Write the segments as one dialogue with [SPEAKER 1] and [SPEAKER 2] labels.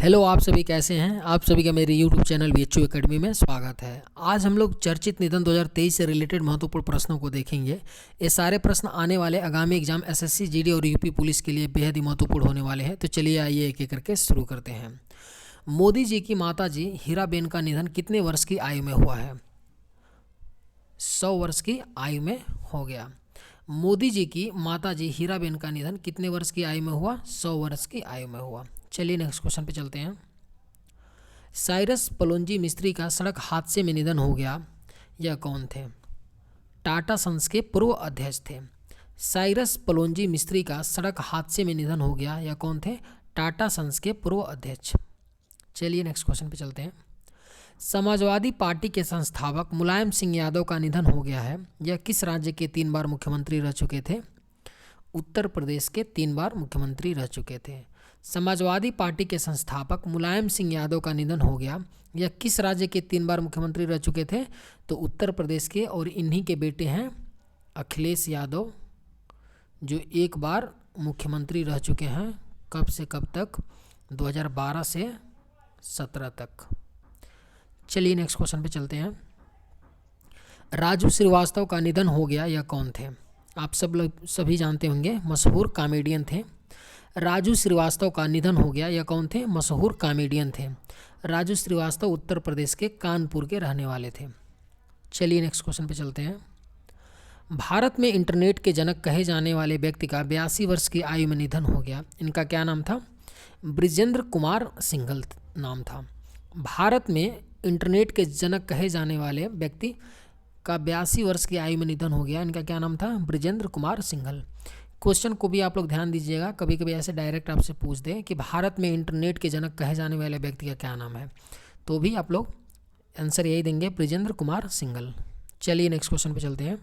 [SPEAKER 1] Hello, आप सभी कैसे हैं। आप सभी का मेरे यूट्यूब चैनल VHU एकेडमी में स्वागत है। आज हम लोग चर्चित निधन 2023 से रिलेटेड महत्वपूर्ण प्रश्नों को देखेंगे। ये सारे प्रश्न आने वाले आगामी एग्जाम SSC GD और UP पुलिस के लिए बेहद ही महत्वपूर्ण होने वाले हैं। तो चलिए आइए एक एक करके शुरू करते हैं। मोदी जी की माता जी हीराबेन का निधन कितने वर्ष की आयु में हुआ है? 100 वर्ष की आयु में हो गया। मोदी जी की माता जी हीराबेन का निधन कितने वर्ष की आयु में हुआ? 100 वर्ष की आयु में हुआ। चलिए नेक्स्ट क्वेश्चन पे चलते हैं। साइरस पलोंजी मिस्त्री का सड़क हादसे में निधन हो गया, यह कौन थे? टाटा सन्स के पूर्व अध्यक्ष थे। साइरस पलोंजी मिस्त्री का सड़क हादसे में निधन हो गया, यह कौन थे? टाटा सन्स के पूर्व अध्यक्ष। चलिए नेक्स्ट क्वेश्चन पे चलते हैं। समाजवादी पार्टी के संस्थापक मुलायम सिंह यादव का निधन हो गया है, यह किस राज्य के 3 बार मुख्यमंत्री रह चुके थे? उत्तर प्रदेश के 3 बार मुख्यमंत्री रह चुके थे। समाजवादी पार्टी के संस्थापक मुलायम सिंह यादव का निधन हो गया, यह किस राज्य के 3 बार मुख्यमंत्री रह चुके थे? तो उत्तर प्रदेश के, और इन्हीं के बेटे हैं अखिलेश यादव, जो 1 बार मुख्यमंत्री रह चुके हैं। कब से कब तक? 2012 से 17 तक। चलिए नेक्स्ट क्वेश्चन पे चलते हैं। राजू श्रीवास्तव का निधन हो गया, यह कौन थे? आप सब लोग सभी जानते होंगे, मशहूर कॉमेडियन थे। राजू श्रीवास्तव का निधन हो गया, यह कौन थे? मशहूर कॉमेडियन थे। राजू श्रीवास्तव उत्तर प्रदेश के कानपुर के रहने वाले थे। चलिए नेक्स्ट क्वेश्चन पे चलते हैं। भारत में इंटरनेट के जनक कहे जाने वाले व्यक्ति का 82 वर्ष की आयु में निधन हो गया, इनका क्या नाम था? ब्रिजेंद्र कुमार सिंघल नाम था। भारत में इंटरनेट के जनक कहे जाने वाले व्यक्ति का 82 वर्ष की आयु में निधन हो गया, इनका क्या नाम था? ब्रिजेंद्र कुमार सिंघल। क्वेश्चन को भी आप लोग ध्यान दीजिएगा, कभी कभी ऐसे डायरेक्ट आपसे पूछ दें कि भारत में इंटरनेट के जनक कहे जाने वाले व्यक्ति का क्या नाम है, तो भी आप लोग आंसर यही देंगे, ब्रिजेंद्र कुमार सिंघल। चलिए नेक्स्ट क्वेश्चन पे चलते हैं।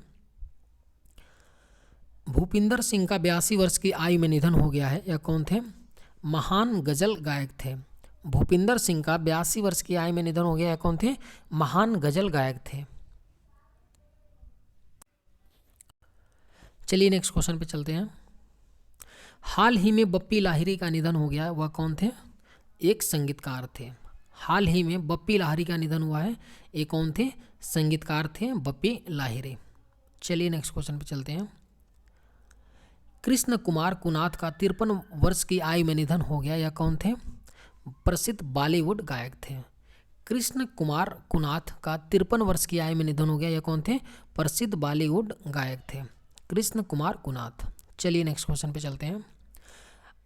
[SPEAKER 1] भूपिंदर सिंह का 82 वर्ष की आयु में निधन हो गया है, यह कौन थे? महान गजल गायक थे। भूपिंदर सिंह का 82 वर्ष की आयु में निधन हो गया, यह कौन थे? महान गजल गायक थे। चलिए नेक्स्ट क्वेश्चन पे चलते हैं। हाल ही में बप्पी लाहिरी का निधन हो गया, वह कौन थे? एक संगीतकार थे। हाल ही में बप्पी लाहिरी का निधन हुआ है, ये कौन थे? संगीतकार थे बप्पी लाहिरी। चलिए नेक्स्ट क्वेश्चन पे चलते हैं। कृष्ण कुमार कुनाथ का 53 वर्ष की आयु में निधन हो गया, यह कौन थे? प्रसिद्ध बॉलीवुड गायक थे। कृष्ण कुमार कुनाथ का 53 वर्ष की आयु में निधन हो गया, यह कौन थे? प्रसिद्ध बॉलीवुड गायक थे कृष्ण कुमार कुनाथ। चलिए नेक्स्ट क्वेश्चन पे चलते हैं।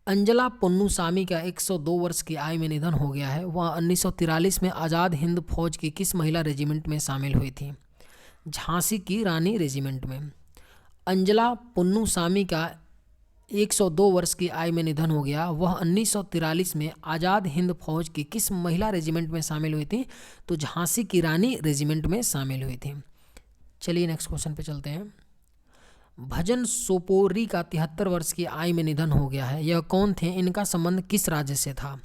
[SPEAKER 1] अंजला पोन्नुसामी का 102 वर्ष की आयु में निधन हो गया है, वह 1943 में आज़ाद हिंद फौज की किस महिला रेजिमेंट में शामिल हुई थी? झांसी की रानी रेजिमेंट में। अंजला पोन्नुसामी का 102 वर्ष की आयु में निधन हो गया, वह 1943 में आज़ाद हिंद फौज की किस महिला रेजिमेंट में शामिल हुई थी? तो झांसी की रानी रेजिमेंट में शामिल हुई थी। चलिए नेक्स्ट क्वेश्चन पे चलते हैं। भजन सोपोरी का 73 वर्ष की आयु में निधन हो गया है, यह कौन थे? इनका संबंध किस राज्य से था?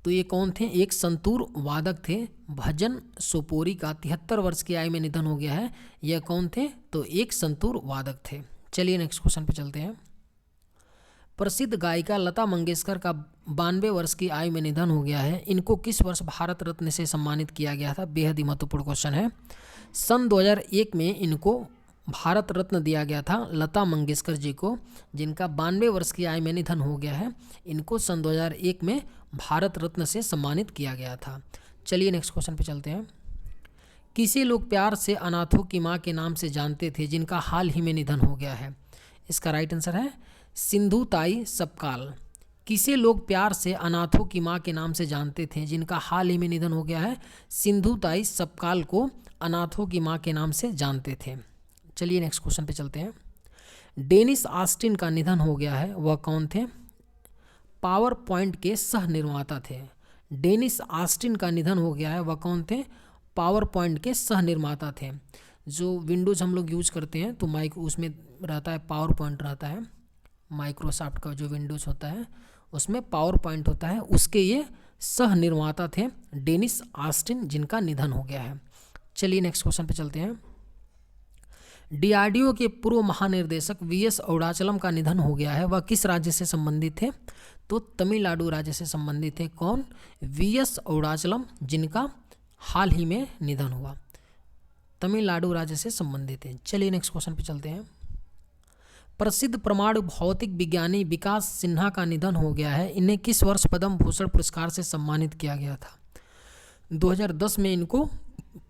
[SPEAKER 1] तो ये कौन थे? एक संतूर वादक थे। भजन सोपोरी का 73 वर्ष की आयु में निधन हो गया है, यह कौन थे? तो एक संतूर वादक थे। चलिए नेक्स्ट क्वेश्चन पे चलते हैं। प्रसिद्ध गायिका लता मंगेशकर का 92 वर्ष की आयु में निधन हो गया है, इनको किस वर्ष भारत रत्न से सम्मानित किया गया था? बेहद ही महत्वपूर्ण क्वेश्चन है। सन 2001 में इनको भारत रत्न दिया गया था, लता मंगेशकर जी को, जिनका 92 वर्ष की आयु में निधन हो गया है। इनको सन 2001 में भारत रत्न से सम्मानित किया गया था। चलिए नेक्स्ट क्वेश्चन पे चलते हैं। किसे लोग प्यार से अनाथों की माँ के नाम से जानते थे, जिनका हाल ही में निधन हो गया है? इसका राइट आंसर है सिंधुताई सपकाल। किसे लोग प्यार से अनाथों की माँ के नाम से जानते थे, जिनका हाल ही में निधन हो गया है? सिंधुताई सपकाल को अनाथों की माँ के नाम से जानते थे। चलिए नेक्स्ट क्वेश्चन पे चलते हैं। डेनिस ऑस्टिन का निधन हो गया है, वह कौन थे? पावर पॉइंट के सह निर्माता थे। डेनिस ऑस्टिन का निधन हो गया है, वह कौन थे? पावर पॉइंट के सह निर्माता थे। जो विंडोज़ हम लोग यूज करते हैं तो उसमें रहता है पावर पॉइंट रहता है, माइक्रोसॉफ्ट का जो विंडोज़ होता है उसमें पावर पॉइंट होता है, उसके ये सह निर्माता थे डेनिस ऑस्टिन, जिनका निधन हो गया है। चलिए नेक्स्ट क्वेश्चन पे चलते हैं। डीआरडीओ के पूर्व महानिर्देशक वीएस अरुणाचलम का निधन हो गया है, वह किस राज्य से संबंधित थे? तो तमिलनाडु राज्य से संबंधित थे। कौन? वीएस अरुणाचलम, जिनका हाल ही में निधन हुआ, तमिलनाडु राज्य से संबंधित है। चलिए नेक्स्ट क्वेश्चन पे चलते हैं। प्रसिद्ध परमाणु भौतिक विज्ञानी विकास सिन्हा का निधन हो गया है। इन्हें किस वर्ष पद्म भूषण पुरस्कार से सम्मानित किया गया था? 2010 में इनको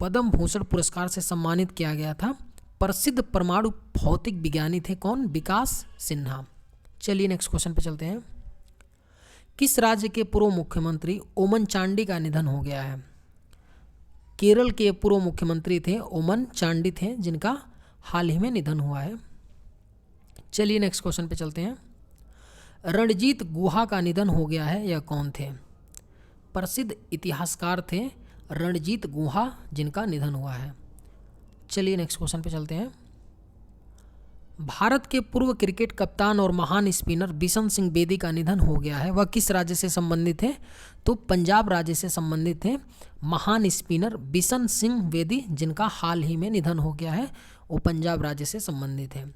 [SPEAKER 1] पद्म भूषण पुरस्कार से सम्मानित किया गया था। प्रसिद्ध परमाणु भौतिक विज्ञानी थे कौन? विकास सिन्हा। चलिए नेक्स्ट क्वेश्चन पे चलते हैं। किस राज्य के पूर्व मुख्यमंत्री ओमन चांडी का निधन हो गया है? केरल के पूर्व मुख्यमंत्री थे ओमन चांडी थे, जिनका हाल ही में निधन हुआ है। चलिए नेक्स्ट क्वेश्चन पे चलते हैं। रणजीत गुहा का निधन हो गया है, यह कौन थे? प्रसिद्ध इतिहासकार थे रणजीत गुहा, जिनका निधन हुआ है। चलिए नेक्स्ट क्वेश्चन पे चलते हैं। भारत के पूर्व क्रिकेट कप्तान और महान स्पिनर बिशन सिंह बेदी का निधन हो गया है, वह किस राज्य से संबंधित थे? तो पंजाब राज्य से संबंधित थे। महान स्पिनर बिशन सिंह बेदी, जिनका हाल ही में निधन हो गया है, वो पंजाब राज्य से संबंधित है।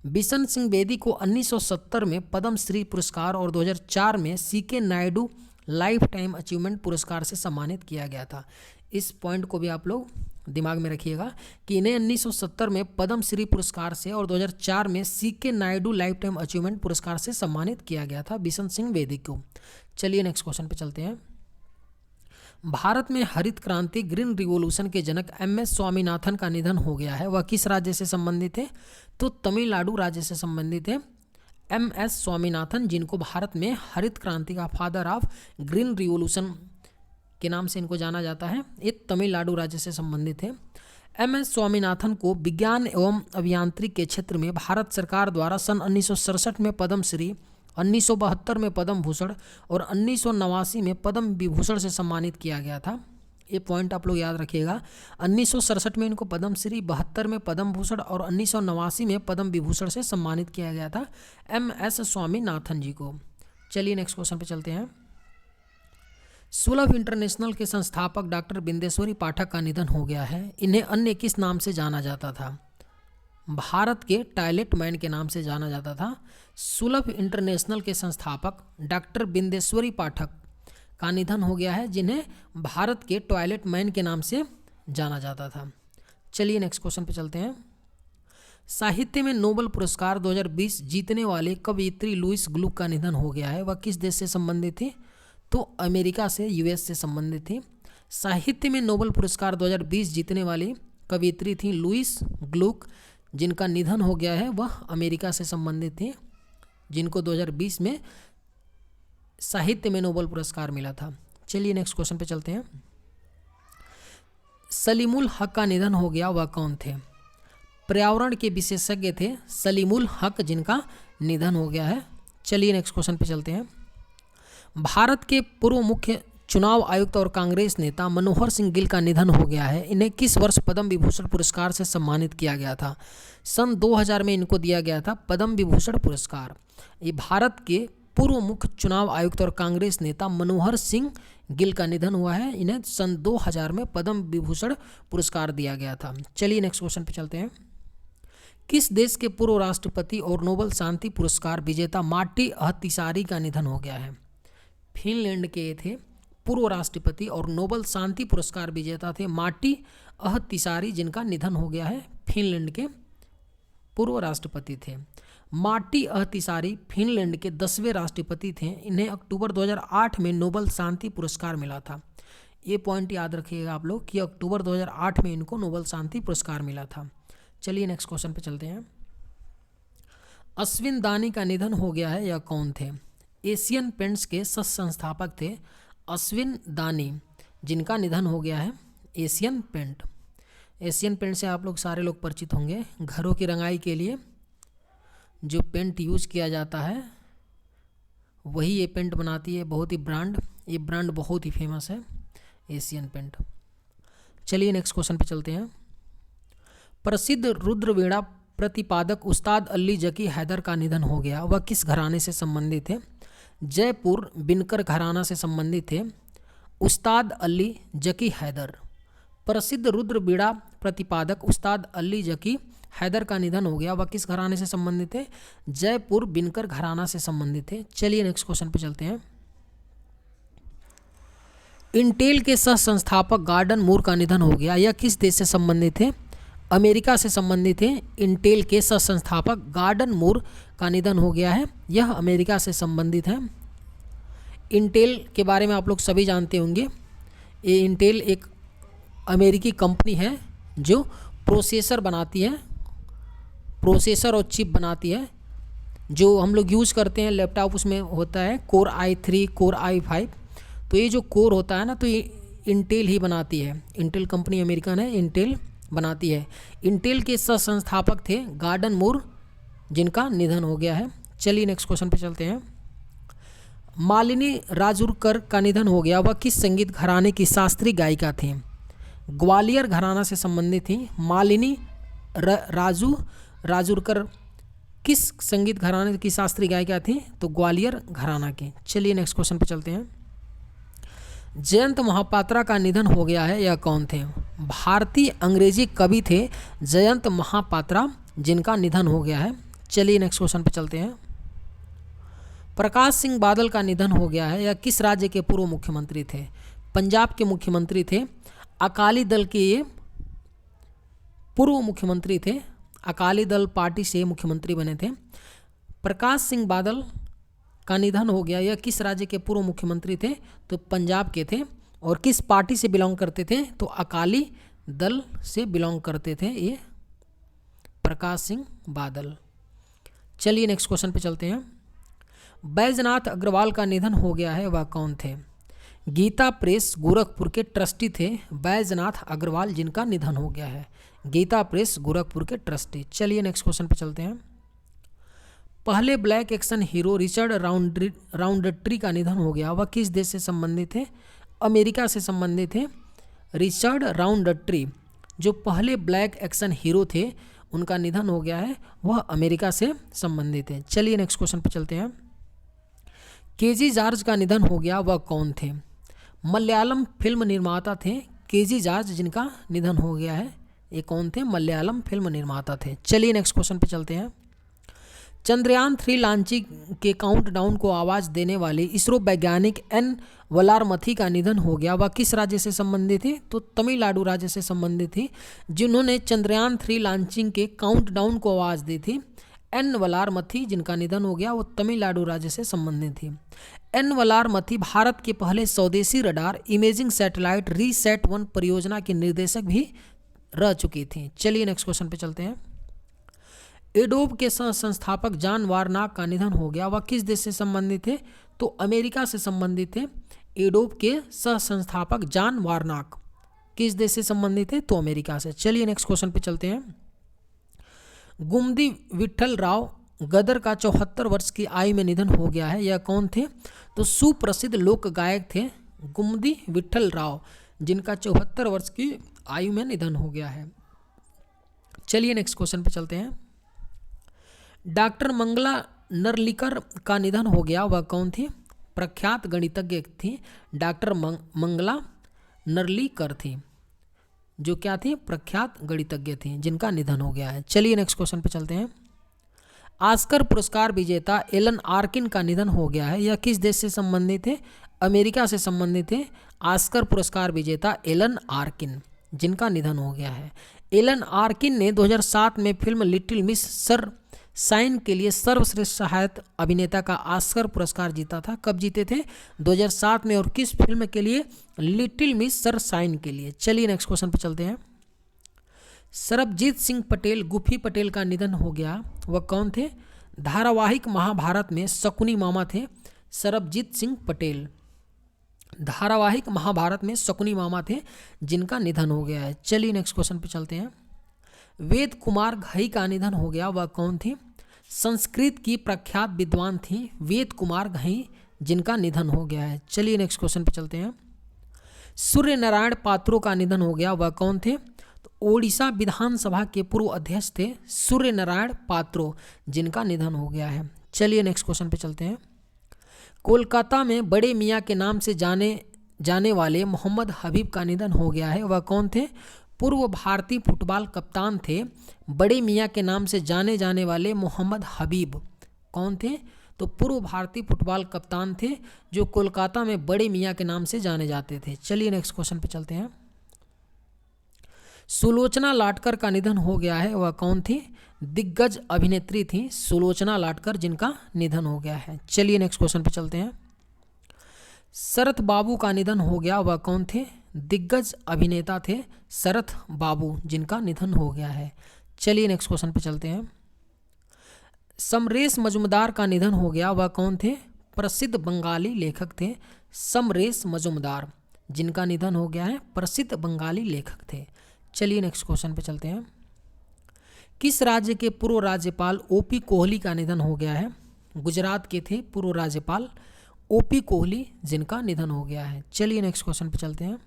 [SPEAKER 1] बिशन सिंह बेदी को 1970 में पद्म श्री पुरस्कार और 2004 में C K Nayudu lifetime achievement पुरस्कार से सम्मानित किया गया था। इस पॉइंट को भी आप लोग दिमाग में रखिएगा कि इन्हें 1970 में पद्म श्री पुरस्कार से और 2004 में C K Nayudu lifetime achievement पुरस्कार से सम्मानित किया गया था बिशन सिंह बेदी को। चलिए नेक्स्ट क्वेश्चन पे चलते हैं। भारत में हरित क्रांति ग्रीन रिवॉल्यूशन के जनक एमएस स्वामीनाथन का निधन हो गया है, वह किस राज्य से संबंधित है? तो तमिलनाडु राज्य से संबंधित है। एमएस स्वामीनाथन, जिनको भारत में हरित क्रांति का फादर ऑफ ग्रीन रिवॉल्यूशन के नाम से इनको जाना जाता है, ये तमिलनाडु राज्य से संबंधित है। एमएस स्वामीनाथन को विज्ञान एवं अभियांत्रिकी के क्षेत्र में भारत सरकार द्वारा सन 1967 में पद्म श्री, 1972 में पद्म भूषण और 1989 में पद्म विभूषण से सम्मानित किया गया था। ये पॉइंट आप लोग याद रखिएगा। 1967 में इनको पद्म श्री, 72 में पद्म भूषण और 1989 में पद्म विभूषण से सम्मानित किया गया था एमएस स्वामीनाथन जी को। चलिए नेक्स्ट क्वेश्चन पे चलते हैं। सुलभ इंटरनेशनल के संस्थापक डॉक्टर बिंदेश्वरी पाठक का निधन हो गया है। इन्हें अन्य किस नाम से जाना जाता था? भारत के टॉयलेट मैन के नाम से जाना जाता था। सुलभ इंटरनेशनल के संस्थापक डॉक्टर बिंदेश्वरी पाठक का निधन हो गया है, जिन्हें भारत के टॉयलेट मैन के नाम से जाना जाता था। चलिए नेक्स्ट क्वेश्चन पे चलते हैं। साहित्य में नोबेल पुरस्कार 2020 जीतने वाले कवयित्री लुइस ग्लुक का निधन हो गया है, वह किस देश से संबंधित थी? तो अमेरिका से, यूएस से संबंधित थी। साहित्य में नोबेल पुरस्कार 2020 जीतने वाली कवयित्री थी लुइस ग्लुक, जिनका निधन हो गया है, वह अमेरिका से संबंधित थी, जिनको 2020 में साहित्य में नोबेल पुरस्कार मिला था। चलिए नेक्स्ट क्वेश्चन पे चलते हैं। सलीमुल हक का निधन हो गया, वह कौन थे? पर्यावरण के विशेषज्ञ थे सलीमुल हक, जिनका निधन हो गया है। चलिए नेक्स्ट क्वेश्चन पे चलते हैं। भारत के पूर्व मुख्य चुनाव आयुक्त और कांग्रेस नेता मनोहर सिंह गिल का निधन हो गया है। इन्हें किस वर्ष पद्म विभूषण पुरस्कार से सम्मानित किया गया था? सन 2000 में इनको दिया गया था पद्म विभूषण पुरस्कार। ये भारत के पूर्व मुख्य चुनाव आयुक्त और कांग्रेस नेता मनोहर सिंह गिल का निधन हुआ है। इन्हें सन 2000 में पद्म विभूषण पुरस्कार दिया गया था। चलिए नेक्स्ट क्वेश्चन पे चलते हैं। किस देश के पूर्व राष्ट्रपति और नोबेल शांति पुरस्कार विजेता मार्टी अहतिसारी का निधन हो गया है? फिनलैंड के थे पूर्व राष्ट्रपति और नोबेल शांति पुरस्कार विजेता थे मार्टी अहतिसारी, जिनका निधन हो गया है। फिनलैंड के पूर्व राष्ट्रपति थे मार्टी अहतिसारी, फिनलैंड के 10वें राष्ट्रपति थे। इन्हें अक्टूबर 2008 में नोबेल शांति पुरस्कार मिला था। ये पॉइंट याद रखिएगा आप लोग कि अक्टूबर 2008 में इनको नोबेल शांति पुरस्कार मिला था। चलिए नेक्स्ट क्वेश्चन पे चलते हैं। अश्विन दानी का निधन हो गया है, यह कौन थे? एशियन पेंट्स के सह संस्थापक थे अश्विन दानी, जिनका निधन हो गया है। एशियन पेंट से आप लोग सारे लोग परिचित होंगे। घरों की रंगाई के लिए जो पेंट यूज किया जाता है वही ये पेंट बनाती है, बहुत ही ये ब्रांड बहुत ही फेमस है, एशियन पेंट। चलिए नेक्स्ट क्वेश्चन पे चलते हैं। प्रसिद्ध रुद्रवीणा प्रतिपादक उस्ताद अली जकी हैदर का निधन हो गया, वह किस घराने से संबंधित थे? जयपुर बिनकर घराना से संबंधित थे उस्ताद अली जकी हैदर। प्रसिद्ध रुद्र बीड़ा प्रतिपादक उस्ताद अली जकी हैदर का निधन हो गया, वह किस घराने से संबंधित थे? जयपुर बिनकर घराना से संबंधित थे। चलिए नेक्स्ट क्वेश्चन पे चलते हैं। इंटेल के सह संस्थापक गॉर्डन मूर का निधन हो गया, यह किस देश से संबंधित थे? अमेरिका से संबंधित है। इंटेल के सह संस्थापक गॉर्डन मूर का निधन हो गया है, यह अमेरिका से संबंधित है। इंटेल के बारे में आप लोग सभी जानते होंगे। ये इंटेल एक अमेरिकी कंपनी है जो प्रोसेसर बनाती है, प्रोसेसर और चिप बनाती है जो हम लोग यूज़ करते हैं लैपटॉप। उसमें होता है कोर i3, कोर i5। तो ये जो कोर होता है ना, तो ये इंटेल ही बनाती है। इंटेल कंपनी अमेरिकन है, इंटेल बनाती है। इंटेल के सह संस्थापक थे गॉर्डन मूर, जिनका निधन हो गया है। चलिए नेक्स्ट क्वेश्चन पे चलते हैं। मालिनी राजुरकर का निधन हो गया, वह किस संगीत घराने की शास्त्रीय गायिका थी? ग्वालियर घराना से संबंधित थी। मालिनी राजुरकर किस संगीत घराने की शास्त्रीय गायिका थी? तो ग्वालियर घराना की। चलिए नेक्स्ट क्वेश्चन पे चलते हैं। जयंत महापात्रा का निधन हो गया है, यह कौन थे? भारतीय अंग्रेजी कवि थे जयंत महापात्रा, जिनका निधन हो गया है। चलिए नेक्स्ट क्वेश्चन पे चलते हैं। प्रकाश सिंह बादल का निधन हो गया है, यह किस राज्य के पूर्व मुख्यमंत्री थे? पंजाब के मुख्यमंत्री थे। अकाली दल के ये पूर्व मुख्यमंत्री थे, अकाली दल पार्टी से मुख्यमंत्री बने थे। प्रकाश सिंह बादल का निधन हो गया, यह किस राज्य के पूर्व मुख्यमंत्री थे? तो पंजाब के थे। और किस पार्टी से बिलोंग करते थे? तो अकाली दल से बिलोंग करते थे ये प्रकाश सिंह बादल। चलिए नेक्स्ट क्वेश्चन पे चलते हैं। बैजनाथ अग्रवाल का निधन हो गया है, वह कौन थे? गीता प्रेस गोरखपुर के ट्रस्टी थे बैजनाथ अग्रवाल, जिनका निधन हो गया है। गीता प्रेस गोरखपुर के ट्रस्टी। चलिए नेक्स्ट क्वेश्चन पे चलते हैं। पहले ब्लैक एक्शन हीरो रिचर्ड राउंडट्री का निधन हो गया, वह किस देश से संबंधित थे? अमेरिका से संबंधित थे। रिचर्ड राउंडट्री जो पहले ब्लैक एक्शन हीरो थे, उनका निधन हो गया है, वह अमेरिका से संबंधित है। चलिए नेक्स्ट क्वेश्चन पे चलते हैं। केजी जॉर्ज का निधन हो गया, वह कौन थे? मलयालम फिल्म निर्माता थे केजी जॉर्ज, जिनका निधन हो गया है। ये कौन थे? मलयालम फिल्म निर्माता थे। चलिए नेक्स्ट क्वेश्चन पे चलते हैं। चंद्रयान 3 लॉन्चिंग के काउंटडाउन को आवाज देने वाले इसरो वैज्ञानिक एन वलारमथी का निधन हो गया, वह किस राज्य से संबंधित थे? तो तमिलनाडु राज्य से संबंधित थी, जिन्होंने चंद्रयान 3 लॉन्चिंग के काउंटडाउन को आवाज दी थी। एन वलारमथी, जिनका निधन हो गया, वो तमिलनाडु राज्य से संबंधित थी। एन वलारमथी भारत के पहले स्वदेशी रडार इमेजिंग सैटेलाइट रीसैट-1 परियोजना की निर्देशक भी रह चुकी थी। चलिए नेक्स्ट क्वेश्चन पे चलते हैं। एडोब के सह संस्थापक जॉन वार्नॉक का निधन हो गया, वह किस देश से संबंधित थे? तो अमेरिका से संबंधित थे। एडोब के सह संस्थापक जॉन वार्नॉक किस देश से संबंधित थे? तो अमेरिका से। चलिए नेक्स्ट क्वेश्चन पे चलते हैं। गुमदी विट्ठल राव गदर का 74 वर्ष की आयु में निधन हो गया है, यह कौन थे? तो सुप्रसिद्ध लोक गायक थे गुमदी विट्ठल राव, जिनका 74 वर्ष की आयु में निधन हो गया है। चलिए नेक्स्ट क्वेश्चन पे चलते हैं। डॉक्टर मंगला नरलिकर का निधन हो गया, वह कौन थी? प्रख्यात गणितज्ञ थी डॉक्टर मंगला नरलिकर थी, जो क्या थी? प्रख्यात गणितज्ञ थी, जिनका निधन हो गया है। चलिए नेक्स्ट क्वेश्चन पे चलते हैं। ऑस्कर पुरस्कार विजेता एलन आर्किन का निधन हो गया है, यह किस देश से संबंधित है? अमेरिका से संबंधित है। ऑस्कर पुरस्कार विजेता एलन आर्किन, जिनका निधन हो गया है। एलन आर्किन ने 2007 में film little miss sunshine के लिए सर्वश्रेष्ठ सहायक अभिनेता का ऑस्कर पुरस्कार जीता था। कब जीते थे? 2007 में। और किस फिल्म के लिए? लिटिल मिस सर साइन के लिए। चलिए नेक्स्ट क्वेश्चन पे चलते हैं। सरबजीत सिंह पटेल गुफी पटेल का निधन हो गया, वह कौन थे? धारावाहिक महाभारत में शकुनी मामा थे सरबजीत सिंह पटेल। धारावाहिक महाभारत में शकुनी मामा थे, जिनका निधन हो गया है। चलिए नेक्स्ट क्वेश्चन पे चलते हैं। वेद कुमार घई का निधन हो गया, वह कौन थी? संस्कृत की प्रख्यात विद्वान थी वेद कुमार घई, जिनका निधन हो गया है। चलिए नेक्स्ट क्वेश्चन पे चलते हैं। सूर्य नारायण पात्रो का निधन हो गया, वह कौन थे? तो ओडिशा विधानसभा के पूर्व अध्यक्ष थे सूर्य नारायण पात्रो, जिनका निधन हो गया है। चलिए नेक्स्ट क्वेश्चन पे चलते हैं। कोलकाता में बड़े मियाँ के नाम से जाने जाने वाले मोहम्मद हबीब का निधन हो गया है। वह कौन थे? पूर्व भारतीय फुटबॉल कप्तान थे, बड़े मियाँ के नाम से जाने जाने वाले मोहम्मद हबीब। कौन थे? तो पूर्व भारतीय फुटबॉल कप्तान थे जो कोलकाता में बड़े मियाँ के नाम से जाने जाते थे। चलिए नेक्स्ट क्वेश्चन पे चलते हैं। सुलोचना लाटकर का निधन हो गया है। वह कौन थी? दिग्गज अभिनेत्री थी सुलोचना लाटकर, जिनका निधन हो गया है। चलिए नेक्स्ट क्वेश्चन पे चलते हैं। शरत बाबू का निधन हो गया। वह कौन थे? दिग्गज अभिनेता थे शरत बाबू, जिनका निधन हो गया है। चलिए नेक्स्ट क्वेश्चन पे चलते हैं। समरेश मजुमदार का निधन हो गया। वह कौन थे? प्रसिद्ध बंगाली लेखक थे समरेश मजुमदार, जिनका निधन हो गया है। प्रसिद्ध बंगाली लेखक थे। चलिए नेक्स्ट क्वेश्चन पे चलते हैं। किस राज्य के पूर्व राज्यपाल ओपी कोहली का निधन हो गया है? गुजरात के थे पूर्व राज्यपाल ओपी कोहली, जिनका निधन हो गया है। चलिए नेक्स्ट क्वेश्चन पे चलते हैं।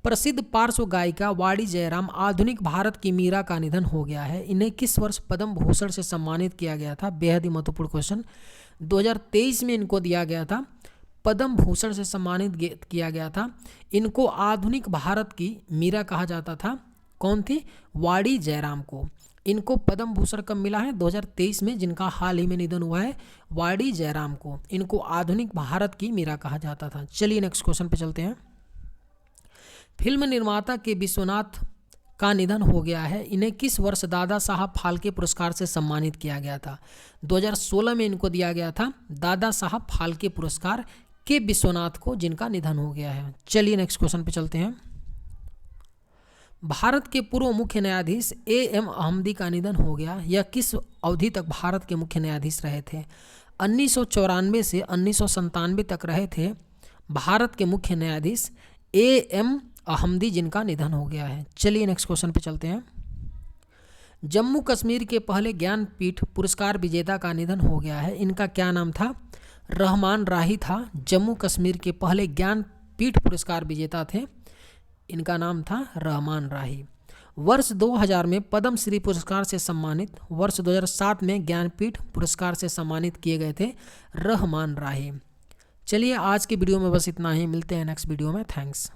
[SPEAKER 1] प्रसिद्ध पार्श्व गायिका वाणी जयराम, आधुनिक भारत की मीरा का निधन हो गया है। इन्हें किस वर्ष पद्म भूषण से सम्मानित किया गया था? बेहद ही महत्वपूर्ण क्वेश्चन। 2023 में इनको दिया गया था, पद्म भूषण से सम्मानित किया गया था। इनको आधुनिक भारत की मीरा कहा जाता था। कौन थी? वाणी जयराम को। इनको पद्म भूषण कब मिला है? 2023 में, जिनका हाल ही में निधन हुआ है, वाणी जयराम को। इनको आधुनिक भारत की मीरा कहा जाता था। चलिए नेक्स्ट क्वेश्चन पे चलते हैं। फिल्म निर्माता के विश्वनाथ का निधन हो गया है। इन्हें किस वर्ष दादा साहब फाल्के पुरस्कार से सम्मानित किया गया था? 2016 में इनको दिया गया था दादा साहब फाल्के पुरस्कार के विश्वनाथ को, जिनका निधन हो गया है। चलिए नेक्स्ट क्वेश्चन पे चलते हैं। भारत के पूर्व मुख्य न्यायाधीश एएम अहमदी का निधन हो गया। यह किस अवधि तक भारत के मुख्य न्यायाधीश रहे थे? 1994 से 1997 तक रहे थे भारत के मुख्य न्यायाधीश एएम अहमदी, जिनका निधन हो गया है। चलिए नेक्स्ट क्वेश्चन पे चलते हैं। जम्मू कश्मीर के पहले ज्ञानपीठ पुरस्कार विजेता का निधन हो गया है। इनका क्या नाम था? रहमान राही था। जम्मू कश्मीर के पहले ज्ञानपीठ पुरस्कार विजेता थे। इनका नाम था रहमान राही। वर्ष 2000 में पद्म श्री पुरस्कार से सम्मानित, वर्ष 2007 में ज्ञानपीठ पुरस्कार से सम्मानित किए गए थे रहमान राही। चलिए आज की वीडियो में बस इतना ही, मिलते हैं नेक्स्ट वीडियो में। थैंक्स।